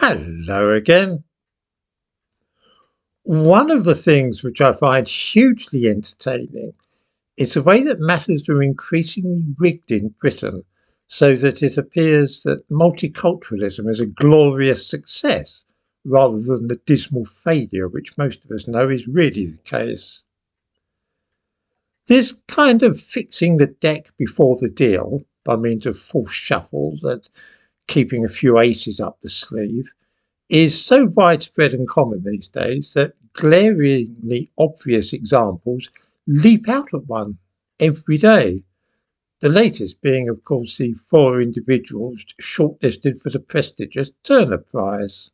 Hello again. One of the things which I find hugely entertaining is the way that matters are increasingly rigged in Britain so that it appears that multiculturalism is a glorious success rather than the dismal failure which most of us know is really the case. This kind of fixing the deck before the deal by means of false shuffles and keeping a few aces up the sleeve is so widespread and common these days that glaringly obvious examples leap out at one every day. The latest being, of course, the 4 individuals shortlisted for the prestigious Turner Prize.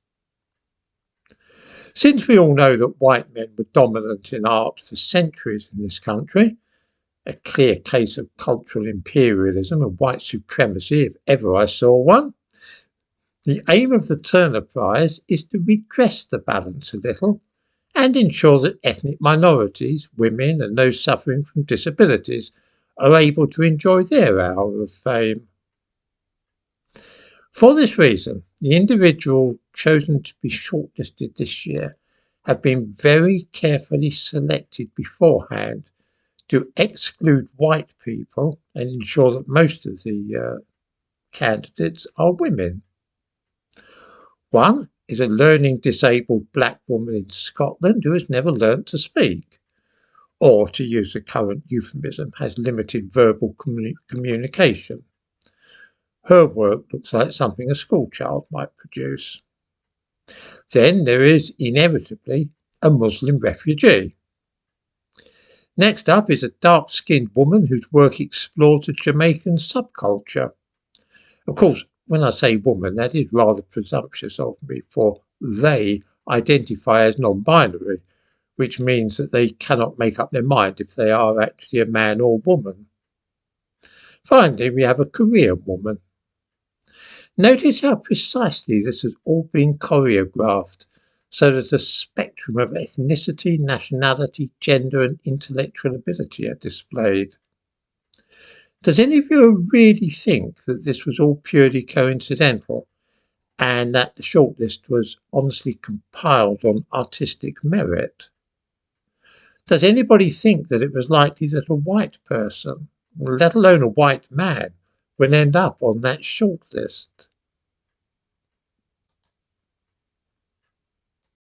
Since we all know that white men were dominant in art for centuries in this country, a clear case of cultural imperialism and white supremacy if ever I saw one, the aim of the Turner Prize is to redress the balance a little and ensure that ethnic minorities, women and those suffering from disabilities are able to enjoy their hour of fame. For this reason, the individuals chosen to be shortlisted this year have been very carefully selected beforehand to exclude white people and ensure that most of the candidates are women. One is a learning disabled black woman in Scotland who has never learnt to speak, or to use the current euphemism, has limited verbal communication. Her work looks like something a schoolchild might produce. Then there is inevitably a Muslim refugee. Next up is a dark-skinned woman whose work explores the Jamaican subculture. Of course, when I say woman, that is rather presumptuous of me, for they identify as non-binary, which means that they cannot make up their mind if they are actually a man or woman. Finally, we have a Korean woman. Notice how precisely this has all been choreographed, so that a spectrum of ethnicity, nationality, gender and intellectual ability are displayed. Does any of you really think that this was all purely coincidental and that the shortlist was honestly compiled on artistic merit? Does anybody think that it was likely that a white person, let alone a white man, would end up on that shortlist?